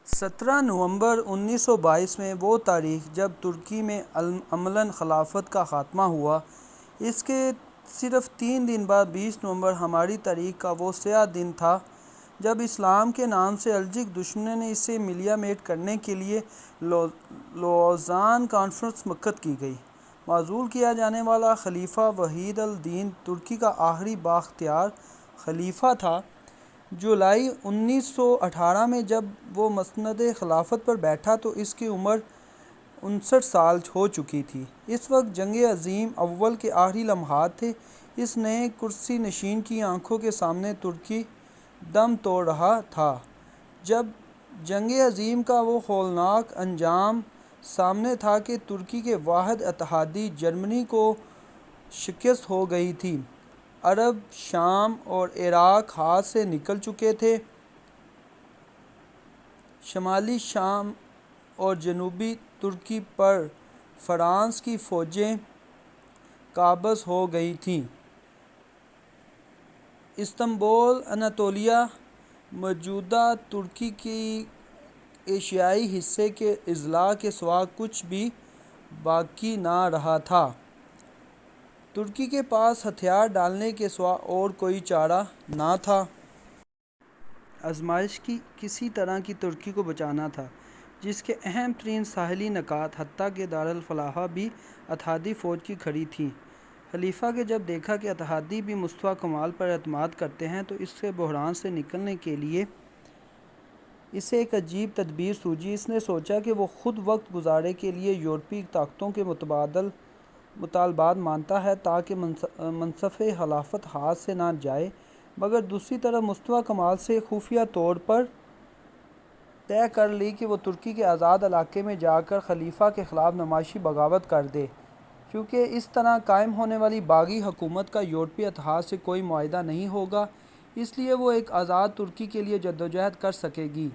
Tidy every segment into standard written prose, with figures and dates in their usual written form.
17 نومبر 1922 میں وہ تاریخ جب ترکی میں عملاً خلافت کا خاتمہ ہوا، اس کے صرف 3 دن بعد 20 نومبر ہماری تاریخ کا وہ سیاہ دن تھا جب اسلام کے نام سے الجھک دشمنوں نے اسے ملیا میٹ کرنے کے لیے لوزان کانفرنس منعقد کی گئی۔ معزول کیا جانے والا خلیفہ وحید الدین ترکی کا آخری بااختیار خلیفہ تھا۔ جولائی 1918 میں جب وہ مسند خلافت پر بیٹھا تو اس کی عمر 59 سال ہو چکی تھی۔ اس وقت جنگ عظیم اول کے آخری لمحات تھے۔ اس نئے کرسی نشین کی آنکھوں کے سامنے ترکی دم توڑ رہا تھا جب جنگ عظیم کا وہ ہولناک انجام سامنے تھا کہ ترکی کے واحد اتحادی جرمنی کو شکست ہو گئی تھی۔ عرب، شام اور عراق ہاتھ سے نکل چکے تھے۔ شمالی شام اور جنوبی ترکی پر فرانس کی فوجیں قابض ہو گئی تھیں۔ استنبول اناطولیہ موجودہ ترکی کے ایشیائی حصے کے اضلاع کے سوا کچھ بھی باقی نہ رہا تھا۔ ترکی کے پاس ہتھیار ڈالنے کے سوا اور کوئی چارہ نہ تھا۔ آزمائش کی کسی طرح کی ترکی کو بچانا تھا جس کے اہم ترین ساحلی نکات حتیٰ کہ دارالفلاح بھی اتحادی فوج کی کھڑی تھیں۔ خلیفہ نے جب دیکھا کہ اتحادی بھی مصطفیٰ کمال پر اعتماد کرتے ہیں تو اس بحران سے نکلنے کے لیے اسے ایک عجیب تدبیر سوجی۔ اس نے سوچا کہ وہ خود وقت گزارنے کے لیے یورپی طاقتوں کے مطالبات مانتا ہے تاکہ منصب خلافت ہاتھ سے نہ جائے، مگر دوسری طرف مصطفیٰ کمال سے خفیہ طور پر طے کر لی کہ وہ ترکی کے آزاد علاقے میں جا کر خلیفہ کے خلاف نمائشی بغاوت کر دے۔ کیونکہ اس طرح قائم ہونے والی باغی حکومت کا یورپی اتحاد سے کوئی معاہدہ نہیں ہوگا، اس لیے وہ ایک آزاد ترکی کے لیے جدوجہد کر سکے گی۔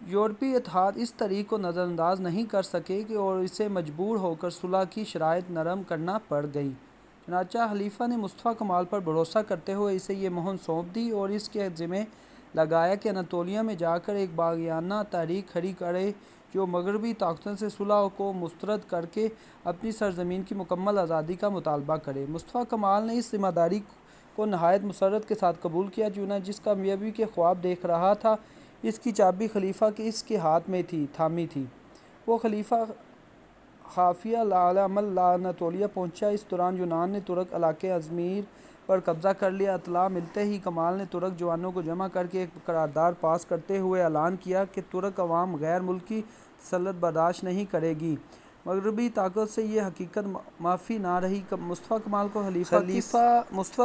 یورپی اتحاد اس تحریک کو نظر انداز نہیں کر سکے اور اسے مجبور ہو کر صلح کی شرائط نرم کرنا پڑ گئیں۔ چنانچہ خلیفہ نے مصطفیٰ کمال پر بھروسہ کرتے ہوئے اسے یہ مہم سونپ دی اور اس کے ذمہ لگایا کہ اناطولیہ میں جا کر ایک باغیانہ تحریک کھڑی کرے جو مغربی طاقتوں سے صلح کو مسترد کر کے اپنی سرزمین کی مکمل آزادی کا مطالبہ کرے۔ مصطفیٰ کمال نے اس ذمہ داری کو نہایت مسرت کے ساتھ قبول کیا۔ چنانچہ جس کامیابی کے خواب دیکھ رہا تھا اس کی چابی خلیفہ کے اس کے ہاتھ میں تھامی تھی۔ وہ خلیفہ خفیہ العمل اناطولیہ پہنچا۔ اس دوران یونان نے ترک علاقے ازمیر پر قبضہ کر لیا۔ اطلاع ملتے ہی کمال نے ترک جوانوں کو جمع کرکے ایک قرارداد پاس کرتے ہوئے اعلان کیا کہ ترک عوام غیر ملکی تسلط برداشت نہیں کرے گی۔ مغربی طاقت سے یہ حقیقت معافی نہ رہی۔ مصطفیٰ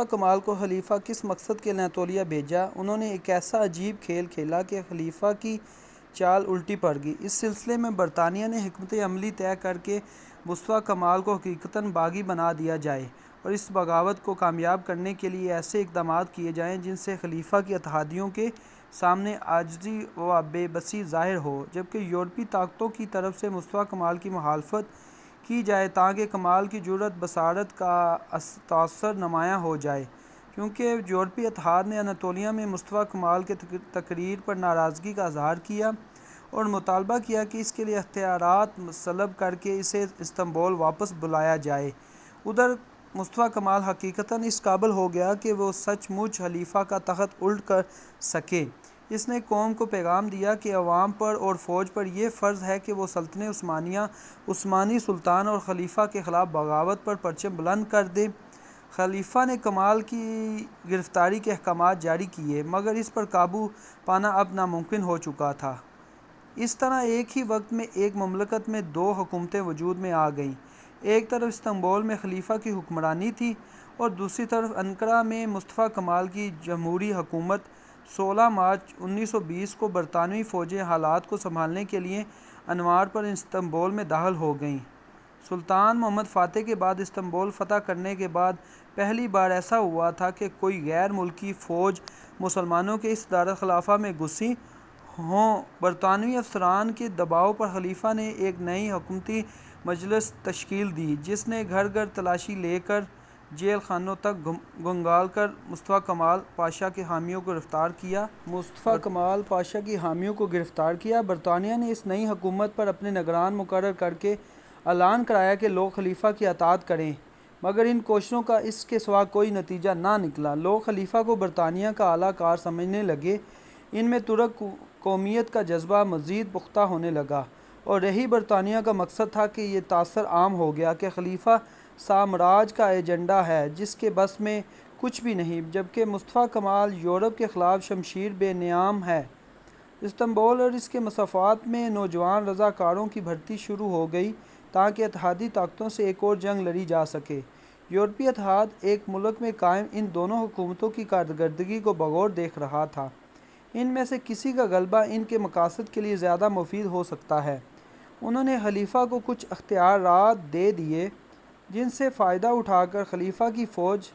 کمال کو خلیفہ کس مقصد کے لیے اناطولیہ بھیجا؟ انہوں نے ایک ایسا عجیب کھیل کھیلا کہ خلیفہ کی چال الٹی پڑ گئی۔ اس سلسلے میں برطانیہ نے حکمت عملی طے کر کہ مصطفیٰ کمال کو حقیقتاً باغی بنا دیا جائے اور اس بغاوت کو کامیاب کرنے کے لیے ایسے اقدامات کیے جائیں جن سے خلیفہ کی اتحادیوں کے سامنے عاجزی و بے بسی ظاہر ہو، جبکہ یورپی طاقتوں کی طرف سے مصطفیٰ کمال کی مخالفت کی جائے تاکہ کمال کی جرأت بصارت کا تاثر نمایاں ہو جائے۔ کیونکہ یورپی اتحاد نے اناطولیہ میں مصطفیٰ کمال کے تقریر پر ناراضگی کا اظہار کیا اور مطالبہ کیا کہ اس کے لیے اختیارات سلب کر کے اسے استنبول واپس بلایا جائے۔ ادھر مصطفیٰ کمال حقیقتاً اس قابل ہو گیا کہ وہ سچ مچ خلیفہ کا تخت الٹ کر سکے۔ اس نے قوم کو پیغام دیا کہ عوام پر اور فوج پر یہ فرض ہے کہ وہ سلطنت عثمانیہ، عثمانی سلطان اور خلیفہ کے خلاف بغاوت پر پرچم بلند کر دیں۔ خلیفہ نے کمال کی گرفتاری کے احکامات جاری کیے، مگر اس پر قابو پانا اب ناممکن ہو چکا تھا۔ اس طرح ایک ہی وقت میں ایک مملکت میں دو حکومتیں وجود میں آ گئیں۔ ایک طرف استنبول میں خلیفہ کی حکمرانی تھی اور دوسری طرف انقرہ میں مصطفیٰ کمال کی جمہوری حکومت۔ 16 مارچ 1920 کو برطانوی فوجیں حالات کو سنبھالنے کے لیے انوار پر استنبول میں داخل ہو گئیں۔ سلطان محمد فاتح کے بعد استنبول فتح کرنے کے بعد پہلی بار ایسا ہوا تھا کہ کوئی غیر ملکی فوج مسلمانوں کے اس دارالخلافہ میں گھسی ہو۔ برطانوی افسران کے دباؤ پر خلیفہ نے ایک نئی حکومتی مجلس تشکیل دی جس نے گھر گھر تلاشی لے کر جیل خانوں تک گنگال کر مصطفیٰ کمال پاشا کے حامیوں کو گرفتار کیا۔ برطانیہ نے اس نئی حکومت پر اپنے نگران مقرر کر کے اعلان کرایا کہ لوگ خلیفہ کی اطاعت کریں، مگر ان کوششوں کا اس کے سوا کوئی نتیجہ نہ نکلا۔ لوگ خلیفہ کو برطانیہ کا اعلیٰ کار سمجھنے لگے، ان میں ترک قومیت کا جذبہ مزید پختہ ہونے لگا، اور یہی برطانیہ کا مقصد تھا کہ یہ تاثر عام ہو گیا کہ خلیفہ سامراج کا ایجنڈا ہے جس کے بس میں کچھ بھی نہیں، جبکہ مصطفیٰ کمال یورپ کے خلاف شمشیر بے نظام ہے۔ استنبول اور اس کے مسافات میں نوجوان رضاکاروں کی بھرتی شروع ہو گئی تاکہ اتحادی طاقتوں سے ایک اور جنگ لڑی جا سکے۔ یورپی اتحاد ایک ملک میں قائم ان دونوں حکومتوں کی کارکردگی کو بغور دیکھ رہا تھا۔ ان میں سے کسی کا غلبہ ان کے مقاصد کے لیے زیادہ مفید ہو سکتا ہے۔ انہوں نے خلیفہ کو کچھ اختیارات دے دیے جن سے فائدہ اٹھا کر خلیفہ کی فوج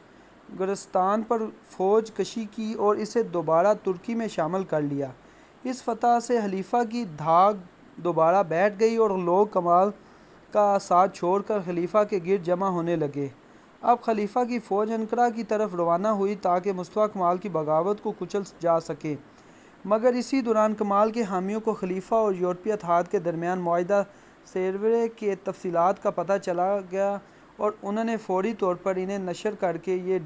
گورستان پر فوج کشی کی اور اسے دوبارہ ترکی میں شامل کر لیا۔ اس فتح سے خلیفہ کی دھاک دوبارہ بیٹھ گئی اور لوگ کمال کا ساتھ چھوڑ کر خلیفہ کے گرد جمع ہونے لگے۔ اب خلیفہ کی فوج انقرہ کی طرف روانہ ہوئی تاکہ مصطفیٰ کمال کی بغاوت کو کچل جا سکے، مگر اسی دوران کمال کے حامیوں کو خلیفہ اور یورپی اتحاد کے درمیان معاہدہ سیورے کے تفصیلات کا پتہ چلا گیا، اور انہوں نے فوری طور پر انہیں نشر کر کے یہ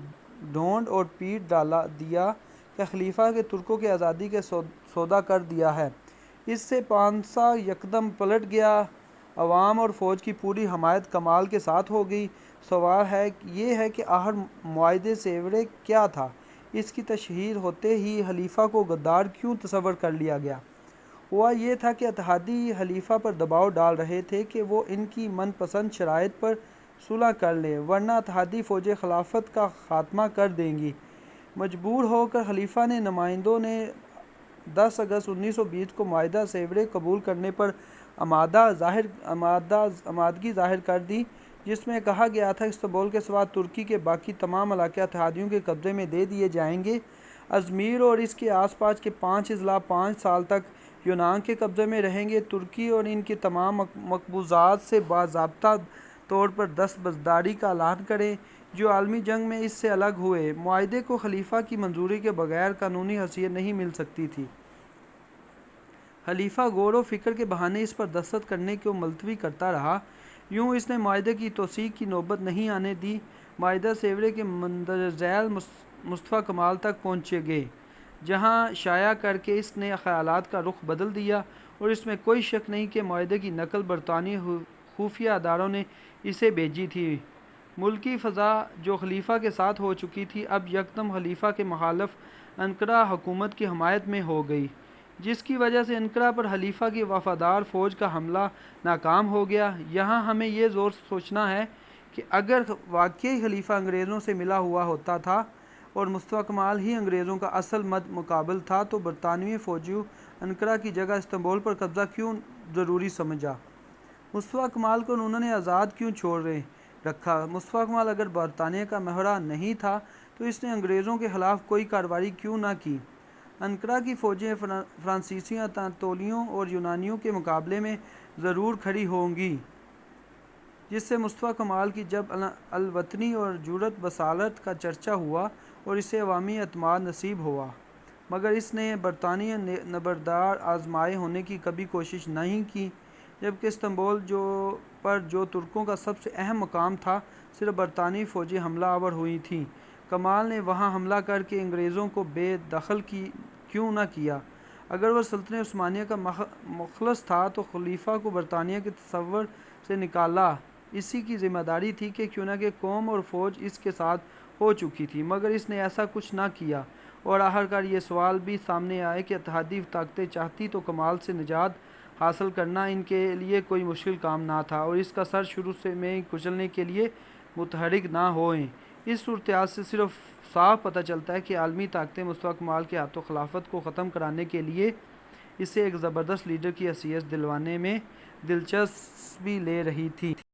ڈھونڈ اور پیٹ ڈالا دیا کہ خلیفہ کے ترکوں کی آزادی کے سودا کر دیا ہے۔ اس سے پانسا یکدم پلٹ گیا، عوام اور فوج کی پوری حمایت کمال کے ساتھ ہو گئی۔ سوال یہ ہے کہ آخر معاہدہ سیورے کیا تھا؟ اس کی تشہیر ہوتے ہی خلیفہ کو غدار کیوں تصور کر لیا گیا؟ ہوا یہ تھا کہ اتحادی خلیفہ پر دباؤ ڈال رہے تھے کہ وہ ان کی من پسند شرائط پر صلح کر لیں، ورنہ اتحادی فوجیں خلافت کا خاتمہ کر دیں گی۔ مجبور ہو کر خلیفہ نے نمائندوں نے 10 اگست 1920 کو معاہدہ سیورے قبول کرنے پر آمادگی ظاہر کر دی، جس میں کہا گیا تھا استنبول کے سوا ترکی کے باقی تمام علاقے اتحادیوں کے قبضے میں دے دیے جائیں گے۔ ازمیر اور اس کے آس پاس کے 5 اضلاع 5 سال تک یونان کے قبضے میں رہیں گے۔ ترکی اور ان کے تمام مقبوضات سے باضابطہ طور پر دستبرداری کا اعلان کریں، جو عالمی جنگ میں اس سے الگ ہوئے۔ معاہدے کو خلیفہ کی منظوری کے بغیر قانونی حیثیت نہیں مل سکتی تھی۔ خلیفہ غور و فکر کے بہانے اس پر دستخط کرنے کو ملتوی کرتا رہا۔ یوں اس نے معاہدے کی توثیق کی نوبت نہیں آنے دی۔ معاہدہ سیورے کے مندرجہ ذیل مصطفیٰ کمال تک پہنچے گئے، جہاں شائع کر کے اس نے خیالات کا رخ بدل دیا، اور اس میں کوئی شک نہیں کہ معاہدے کی نقل برطانوی خفیہ اداروں نے اسے بھیجی تھی۔ ملکی فضا جو خلیفہ کے ساتھ ہو چکی تھی، اب یکدم خلیفہ کے مخالف انقرہ حکومت کی حمایت میں ہو گئی، جس کی وجہ سے انقرہ پر خلیفہ کی وفادار فوج کا حملہ ناکام ہو گیا۔ یہاں ہمیں یہ ضرور سوچنا ہے کہ اگر واقعی خلیفہ انگریزوں سے ملا ہوا ہوتا تھا اور مصطفیٰ کمال ہی انگریزوں کا اصل مد مقابل تھا، تو برطانوی فوجیوں انقرہ کی جگہ استنبول پر قبضہ کیوں ضروری سمجھا؟ مصطفیٰ کمال کو انہوں نے آزاد کیوں چھوڑ رکھا؟ مصطفیٰ کمال اگر برطانیہ کا مہرہ نہیں تھا تو اس نے انگریزوں کے خلاف کوئی کارروائی کیوں نہ کی؟ انقرہ کی فوجیں فرانسیسیوں، انطولیوں اور یونانیوں کے مقابلے میں ضرور کھڑی ہوں گی، جس سے مصطفیٰ کمال کی جب الوطنی اور جرأت بصالت کا چرچا ہوا اور اسے عوامی اعتماد نصیب ہوا، مگر اس نے برطانوی نبردار آزمائے ہونے کی کبھی کوشش نہیں کی، جبکہ استنبول پر جو ترکوں کا سب سے اہم مقام تھا، صرف برطانوی فوجیں حملہ آور ہوئی تھیں۔ کمال نے وہاں حملہ کر کے انگریزوں کو بے دخل کیوں نہ کیا؟ اگر وہ سلطنت عثمانیہ کا مخلص تھا تو خلیفہ کو برطانیہ کے تصور سے نکالا اسی کی ذمہ داری تھی، کہ کیونکہ قوم اور فوج اس کے ساتھ ہو چکی تھی، مگر اس نے ایسا کچھ نہ کیا، اور آخرکار یہ سوال بھی سامنے آئے کہ اتحادی طاقتیں چاہتی تو کمال سے نجات حاصل کرنا ان کے لیے کوئی مشکل کام نہ تھا، اور اس کا سر شروع میں کچلنے کے لیے متحرک نہ ہوئیں۔ اس صورتحال سے صرف صاف پتہ چلتا ہے کہ عالمی طاقتیں مصطفیٰ کمال کے ہاتھوں خلافت کو ختم کرانے کے لیے اسے ایک زبردست لیڈر کی حیثیت دلوانے میں دلچسپی لے رہی تھیں۔